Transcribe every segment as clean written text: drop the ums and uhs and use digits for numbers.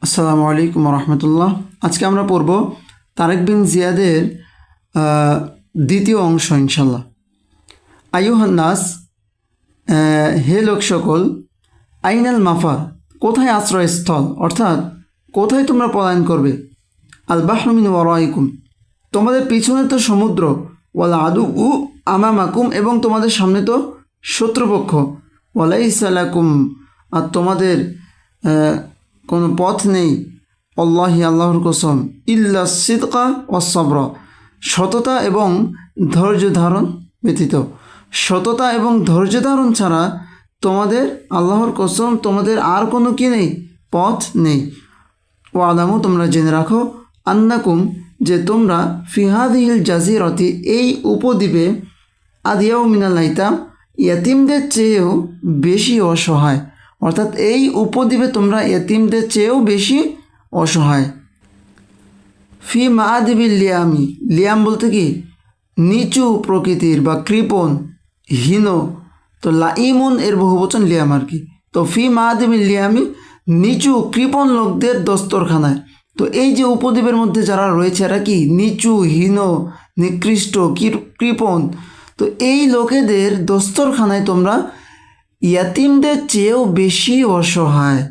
আসসালামু আলাইকুম রহমতুল্লাহ। আজকে আমরা পড়ব তারেক বিন জিয়াদের দ্বিতীয় অংশ ইনশাল্লাহ। আইয়ুহান্নাস, হে লোক সকল, আইনাল মাফার, কোথায় আশ্রয়স্থল, অর্থাৎ কোথায় তোমরা পলায়ন করবে। আল বাহরু মিন ওয়ারাইকুম, তোমাদের পিছনে তো সমুদ্র। ওয়াল আদু উ আমামাকুম, এবং তোমাদের সামনে তো শত্রুপক্ষ। ওয়ালাইসা লাকুম, আর তোমাদের কোনো পথ নেই। আল্লাহি, আল্লাহর কসম, ইল্লা সিদকা ওয়াস সবর, সততা এবং ধৈর্য ধারণ ব্যতীত। সততা এবং ধৈর্য ধারণ ছাড়া তোমাদের, আল্লাহর কসম, তোমাদের আর কোনো কি নেই, পথ নেই। ও আলামু, তোমরা জেনে রাখো, আন্নাকুম, যে তোমরা ফিহাদিহিল জাজিরতি, এই উপদ্বীপে, আদিয়াও মিনাল আইতাম, ইয়াতিমদের চেয়েও বেশি অসহায়। অর্থাৎ এই উপদ্বীপে তোমরা এতিমদের চেয়েও বেশি অসহায়। ফি মাআদিবিল লিয়ামি, লিয়াম বলতে কি নিচু প্রকৃতির বা কৃপণ, হীন। তো লাইমুন এর বহুবচন লিয়াম আর কি। তো ফি মাআদিবিল লিয়ামি, নিচু কৃপণ লোকদের দস্তরখানায়। তো এই যে উপদ্বীপের মধ্যে যারা রয়েছে এরা কি নিচু, হীন, নিকৃষ্ট, কৃপণ। তো এই লোকেদের দস্তরখানায় তোমরা ইয়াতিমদের চেয়েও বেশি অসহায়।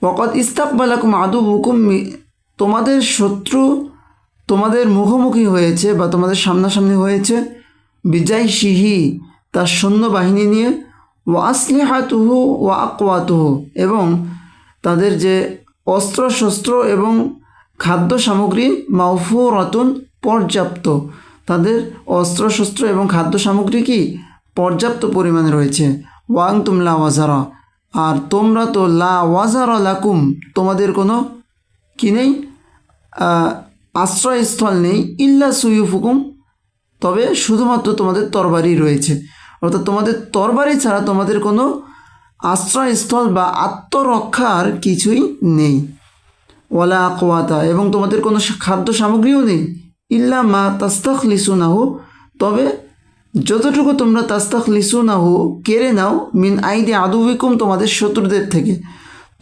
ওয়াকাদ ইস্তাকবালাকুম আদুবুকুম, তোমাদের শত্রু তোমাদের মুখোমুখি হয়েছে বা তোমাদের সামনাসামনি হয়েছে। বিজয় সিহি, তার সৈন্যবাহিনী নিয়ে। ওয়া আসলিহাতুহু ওয়া আকওয়াতুহু, এবং তাদের যে অস্ত্রশস্ত্র এবং খাদ্য সামগ্রী, মাওফুরাতুন, পর্যাপ্ত। তাদের অস্ত্রশস্ত্র এবং খাদ্য সামগ্রী কি পর্যাপ্ত পরিমাণে রয়েছে। ওয়াং তুম লা ওয়াজারা, আর তোমরা তো লা ওয়াজারা লাকুম, তোমাদের কোনো কি নেই, আশ্রয়স্থল নেই। ইল্লা সুয়ুফুকুম, তবে শুধুমাত্র তোমাদের তরবারি রয়েছে। অর্থাৎ তোমাদের তরবারি ছাড়া তোমাদের কোনো আশ্রয়স্থল বা আত্মরক্ষার কিছুই নেই। ওয়ালা আকওয়াতা, এবং তোমাদের কোনো খাদ্য সামগ্রীও নেই। ইল্লা মা তাস্তাখলিসুনাহু, তবে যতটুকু তোমরা তাস্তাখলিসুনাহু কেড়ে নাও, মিন আইদি আদুবিকুম, তোমাদের শত্রুদের থেকে,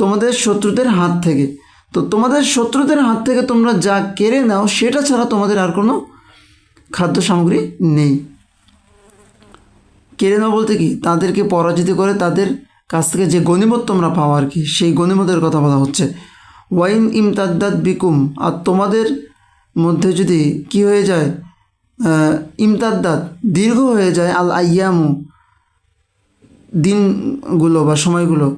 তোমাদের শত্রুদের হাত থেকে। তো তোমাদের শত্রুদের হাত থেকে তোমরা যা কেড়ে নাও সেটা ছাড়া তোমাদের আর কোনো খাদ্য সামগ্রী নেই। কেড়ে নাও বলতে কি তাদেরকে পরাজিত করে তাদের কাছ থেকে যে গনিমত তোমরা পাও আর কি, সেই গনিমতের কথা বলা হচ্ছে। ওয়াইন ইমতাদ্দাত বিকুম, আর তোমাদের মধ্যে যদি কি হয়ে যায়, ইমতাদ্দাত, দীর্ঘ হয়ে যায়, আল আইয়ামু, দিনগুলো বা সময়গুলো।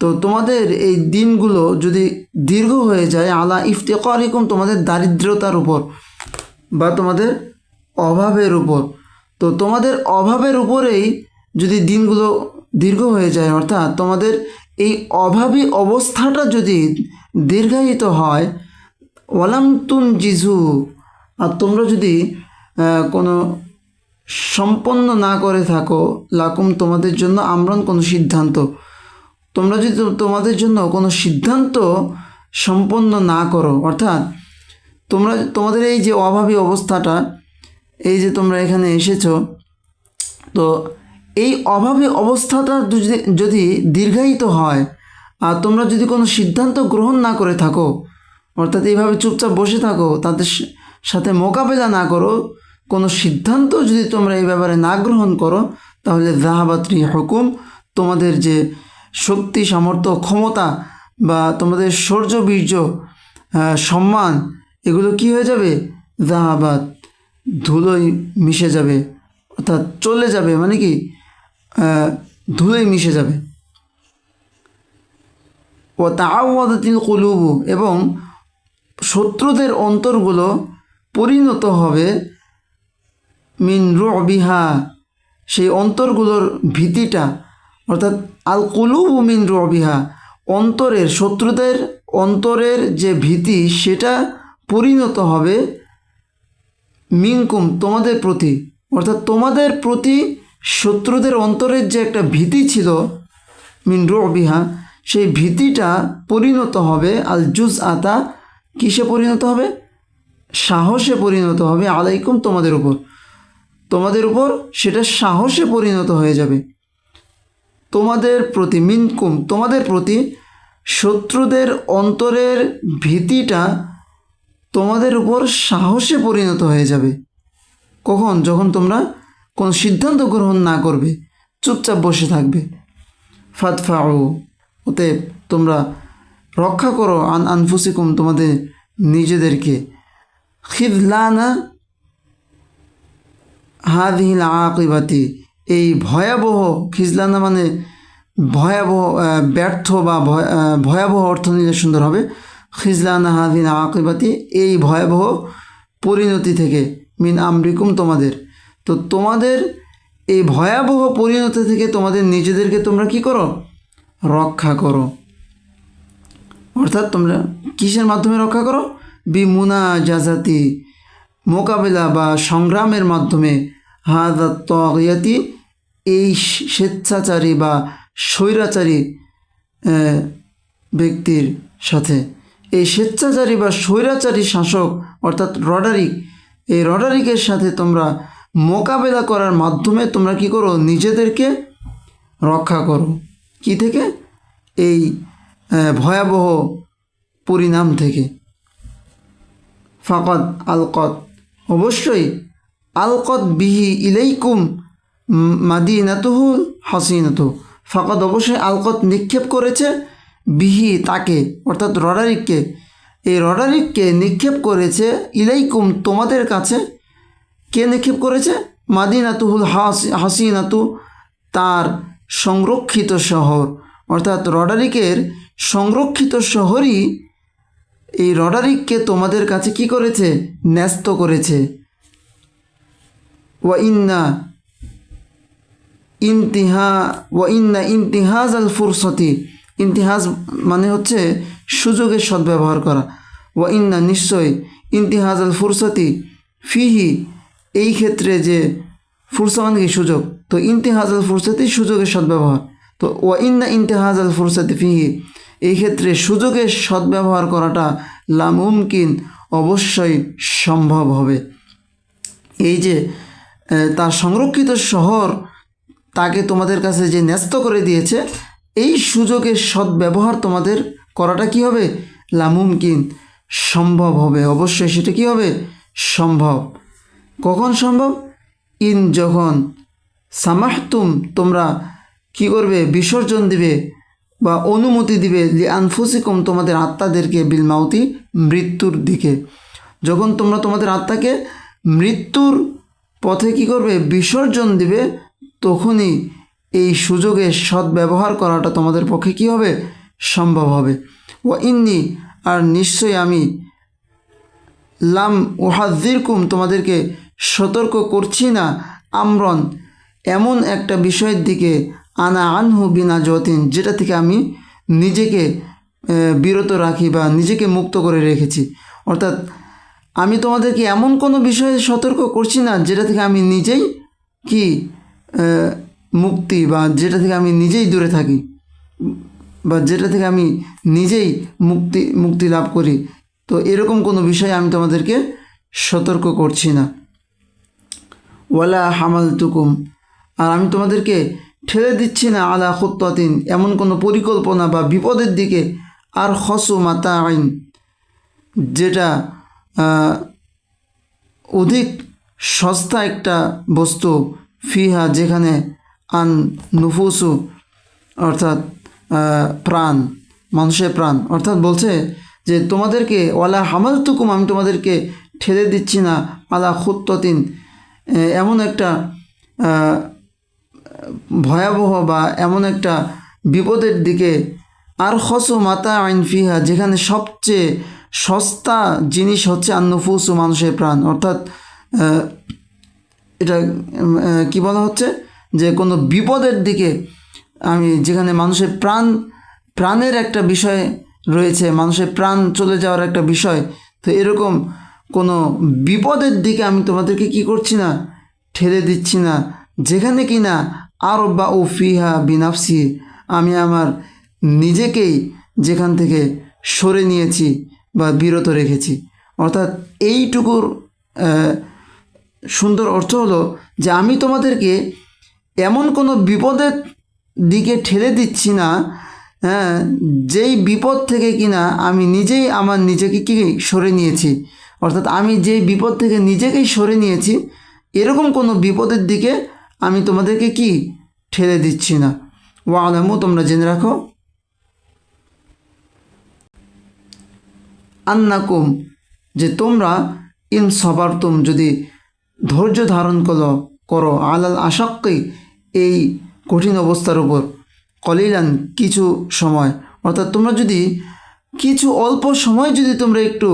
তো তোমাদের এই দিনগুলো যদি দীর্ঘ হয়ে যায়, আলা ইফতিকারিকুম, তোমাদের দারিদ্রতার উপর বা তোমাদের অভাবের উপর। তো তোমাদের অভাবের উপরেই যদি দিনগুলো দীর্ঘ হয়ে যায়, অর্থাৎ তোমাদের এই অভাবী অবস্থাটা যদি দীর্ঘায়িত হয়, ওয়ালাম তুন জিজু, আর তোমরা যদি কোনো সম্পন্ন না করে থাকো, লাকুম, তোমাদের জন্য, আমরন, কোনো সিদ্ধান্ত, তোমরা যদি তোমাদের জন্য কোনো সিদ্ধান্ত সম্পন্ন না করো, অর্থাৎ তোমরা তোমাদের এই যে অভাবী অবস্থাটা, এই যে তোমরা এখানে এসেছো, তো এই অভাবী অবস্থাটা যদি দীর্ঘায়িত হয়, আর তোমরা যদি কোনো সিদ্ধান্ত গ্রহণ না করে থাকো, অর্থাৎ এইভাবে চুপচাপ বসে থাকো, তাদের সাথে মোকাবেলা না করো, কোনো সিদ্ধান্ত যদি তোমরা এই ব্যাপারে না গ্রহণ করো, তাহলে যাহাবাত রিহুকুম, তোমাদের যে শক্তি, সামর্থ্য, ক্ষমতা বা তোমাদের শৌর্য, বীর্য, সম্মান, এগুলো কি হয়ে যাবে, যাহাবাত, ধুলোয় মিশে যাবে, অর্থাৎ চলে যাবে, মানে কি ধুলোয় মিশে যাবে। ও তাআওয়াদাতিল কুলুবু, এবং শত্রুদের অন্তরগুলো পরিণত হবে, মিন রুবিহা, সেই অন্তরগুলোর ভীতিটা, অর্থাৎ আল কুলুবু মিন রুবিহা, অন্তরের, শত্রুদের অন্তরের যে ভীতি সেটা পরিণত হবে মিনকুম, তোমাদের প্রতি। অর্থাৎ তোমাদের প্রতি শত্রুদের অন্তরের যে একটা ভীতি ছিল, মিন রুবিহা, সেই ভীতিটা পরিণত হবে আল জুজ আতা, কিসে পরিণত হবে, সাহসে পরিণত হবে, আলাইকুম, তোমাদের উপর, তোমাদের উপর সেটা সাহসে পরিণত হয়ে যাবে। তোমাদের প্রতি, মিনকুম, তোমাদের প্রতি শত্রুদের অন্তরের ভীতিটা তোমাদের উপর সাহসে পরিণত হয়ে যাবে। কখন? যখন তোমরা কোনো সিদ্ধান্ত গ্রহণ না করবে, চুপচাপ বসে থাকবে। ফাদফাউ, অতএব তোমরা রক্ষা করো আন আনফুসিকুম, তোমাদের নিজেদেরকে, খিযলানা হাযিহিল আকিবাতি, এই ভয়াবহ, খিজলানা মানে ভয়াবহ, ব্যর্থ বা ভয়াবহ অর্থ নিলে সুন্দর হবে। খিজলানা হাযিহিল আকিবাতি, এই ভয়াবহ পরিণতি থেকে, মিন আমরিকুম, তোমাদের। তো তোমাদের এই ভয়াবহ পরিণতি থেকে তোমাদের নিজেদেরকে তোমরা কি করো? রক্ষা করো। অর্থাৎ তোমরা কিসের মাধ্যমে রক্ষা করো? বিমুনাজাজাতি, মোকাবেলা বা সংগ্রামের মাধ্যমে, হাযা তাগিয়াতি, এই স্বেচ্ছাচারী বা স্বৈরাচারী ব্যক্তির সাথে। এই স্বেচ্ছাচারী বা স্বৈরাচারী শাসক অর্থাৎ রডারিক, এই রডারিকের সাথে তোমরা মোকাবেলা করার মাধ্যমে তোমরা কি করো? নিজেদেরকে রক্ষা করো। কি থেকে? এই ভয়াবহ পরিণাম থেকে। ফাকাদ আলকত, অবশ্যই, আলকত বিহি ইলাইকুম মাদিনাতুহু হাসিনাতু, ফাকাদ অবশ্যই, আলকত নিক্ষেপ করেছে, বিহি তাকে, অর্থাৎ রডারিককে, এই রডারিককে নিক্ষেপ করেছে, ইলাইকুম তোমাদের কাছে। কে নিক্ষেপ করেছে? মাদিনাতুহুল হাসিনাতু, তার সংরক্ষিত শহর, অর্থাৎ রডারিকের সংরক্ষিত শহরই এই রডারিককে তোমাদের কাছে কি করেছে? ন্যস্ত করেছে। ওয়া ইন্না ইন্তিহাজ আল ফুরসতি, ইন্তিহাজ মানে হচ্ছে সুযোগের সদ্ব্যবহার করা। ওয়া ইন্না, নিশ্চয়, ইন্তিহাজ আল ফুরসতি ফিহি, এই ক্ষেত্রে যে ফুরসা মানে কি? সুযোগ। তো ইন্তিহাজ আল ফুরসতি সুযোগের সদ্ব্যবহার। তো ওয়া ইন্না ইন্তিহাজ আল ফুরসতি ফিহি, এই ক্ষেত্রে সুযোগের সদ্ব্যবহার করাটা লামুমকিন, অবশ্যই সম্ভব হবে। এই যে তার সংরক্ষিত শহর তাকে তোমাদের কাছে যে ন্যস্ত করে দিয়েছে, এই সুযোগের সদ্ব্যবহার তোমাদের করাটা কি হবে? লামুমকিন, সম্ভব হবে, অবশ্যই সেটা কি হবে? সম্ভব। কখন সম্ভব? ইন, যখন, সামাহতুম, তোমরা কি করবে? বিসর্জন দিবে বা অনুমতি দিবে, লি আনফুসিকুম, তোমাদের আত্মাদেরকে, বিল মাউতি, মৃত্যুর দিকে। যখন তোমরা তোমাদের আত্মাকে মৃত্যুর পথে কি করবে? বিসর্জন দিবে, তখনই এই সুযোগের সদ্ব্যবহার করাটা তোমাদের পক্ষে কি হবে? সম্ভব হবে। ওয়া ইন্নি, আর নিশ্চয়ই আমি, লাম উহাযিরকুম, তোমাদেরকে সতর্ক করছি না, আমরন, এমন একটা বিষয়ের দিকে, আনা আনহু বিনা যতিন, যেটা থেকে আমি নিজেকে বিরত রাখি বা নিজেকে মুক্ত করে রেখেছি। অর্থাৎ আমি তোমাদেরকে এমন কোনো বিষয়ে সতর্ক করছি না যেটা থেকে আমি নিজেই কি মুক্তি, বা যেটা থেকে আমি নিজেই দূরে থাকি, বা যেটা থেকে আমি নিজেই মুক্তি লাভ করি। তো এরকম কোনো বিষয়ে আমি তোমাদেরকে সতর্ক করছি না। ওয়ালা হামালতুকুম, আর আমি তোমাদেরকে ঠেলে দিচ্ছি না, আলা খুত্তাতিন, এমন কোনো পরিকল্পনা বা বিপদের দিকে, আর খসু মাতা আইন, যেটা অধিক সস্তা একটা বস্তু, ফিহা, যেখানে, আন নুফুসু, অর্থাৎ প্রাণ, মানুষের প্রাণ। অর্থাৎ বলছে যে তোমাদেরকে, ওয়ালা হামালতুকুম, আমি তোমাদেরকে ঠেলে দিচ্ছি না, আলা খুত্তাতিন, এমন একটা ভয়াবহ বা এমন একটা বিপদের দিকে, আর খসু মাতা আইন ফিহা, যেখানে সবচেয়ে সস্তা জিনিস হচ্ছে আন্নুফুসু, মানুষের প্রাণ। অর্থাৎ এটা কি বলা হচ্ছে? যে কোনো বিপদের দিকে আমি, যেখানে মানুষের প্রাণের একটা বিষয় রয়েছে, মানুষের প্রাণ চলে যাওয়ার একটা বিষয়, তো এরকম কোনো বিপদের দিকে আমি তোমাদেরকে কি করছি না? ঠেলে দিচ্ছি না, যেখানে কি না, আর বা ও ফিহা বিনাফসি, আমি আমার নিজেকেই যেখান থেকে সরে নিয়েছি বা বিরত রেখেছি। অর্থাৎ এইটুকুর সুন্দর অর্থ হলো যে আমি তোমাদেরকে এমন কোনো বিপদের দিকে ঠেলে দিচ্ছি না হ্যাঁ, যেই বিপদ থেকে কিনা আমি নিজেই আমার নিজেকে কি সরে নিয়েছি, অর্থাৎ আমি যেই বিপদ থেকে নিজেকেই সরে নিয়েছি, এরকম কোনো বিপদের দিকে আমি তোমাদেরকে কি ঠেলে দিচ্ছি না। ওয়ালামু, তোমরা জেনে রাখো, আন্নাকুম, যে তোমরা ইন সবারতুম, যদি ধৈর্য ধারণ করো আলাল আশাক্কি, এই কঠিন অবস্থার উপর, কলিলান, কিছু সময়, অর্থাৎ তোমরা যদি কিছু অল্প সময় যদি তোমরা একটু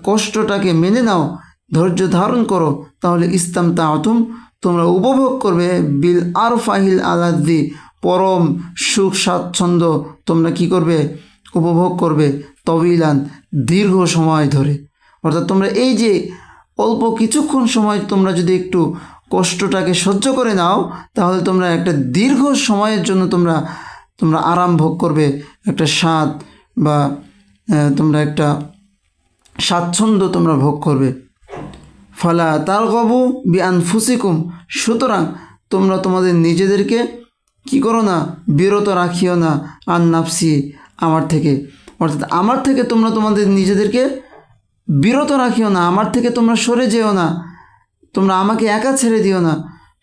কষ্টটাকে মেনে নাও, ধৈর্য ধারণ করো, তাহলে ইস্তামতাআতুম, তোমরা উপভোগ করবে বিল আরফাহিল আলাদ্দি, পরম সুখ স্বাচ্ছন্দ্য তোমরা কি করবে, উপভোগ করবে, তবিলান, দীর্ঘ সময় ধরে। অর্থাৎ তোমরা এই যে অল্প কিছুক্ষণ সময় তোমরা যদি একটু কষ্টটাকে সহ্য করে নাও, তাহলে তোমরা একটা দীর্ঘ সময়ের জন্য তোমরা আরাম ভোগ করবে, একটা স্বাদ বা তোমরা একটা স্বাচ্ছন্দ্য তোমরা ভোগ করবে। ফালা তারগবু বিআনফুসিকুম, সুতরাং তোমরা তোমাদের নিজেদেরকে কি করো না, বিরত রাখিও না, আন নাফসি, আমার থেকে, অর্থাৎ আমার থেকে তোমরা তোমাদের নিজেদেরকে বিরত রাখিও না, আমার থেকে তোমরা সরে যেও না, তোমরা আমাকে একা ছেড়ে দিও না।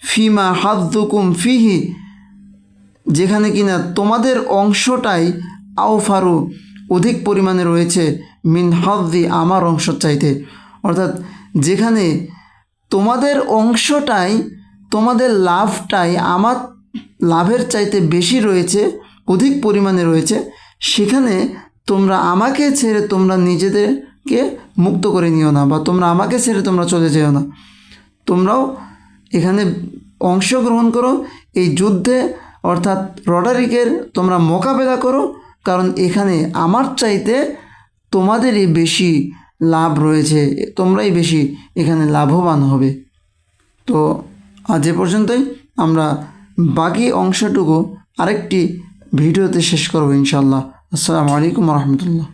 ফিমা হাদ্দুকুম ফিহি, যেখানে কিনা তোমাদের অংশটাই আওফারু, অধিক পরিমাণে রয়েছে, মিন হাদ্দি, আমার অংশ চাইতে, অর্থাৎ যেখানে তোমাদের অংশটাই, তোমাদের লাভটাই আমার লাভের চাইতে বেশি রয়েছে, অধিক পরিমাণে রয়েছে, সেখানে তোমরা আমাকে ছেড়ে তোমরা নিজেদেরকে মুক্ত করে নিও না, বা তোমরা আমাকে ছেড়ে তোমরা চলে যেও না, তোমরাও এখানে অংশগ্রহণ করো এই যুদ্ধে, অর্থাৎ রডারিকের তোমরা মোকাবেলা করো, কারণ এখানে আমার চাইতে তোমাদেরই বেশি লাভ রয়েছে, তোমরাই বেশি এখানে লাভবান হবে। তো আজ এ পর্যন্তই, আমরা বাকি অংশটুকু আরেকটি ভিডিওতে শেষ করব ইনশাআল্লাহ। আসসালামু আলাইকুম রহমতুল্লাহ।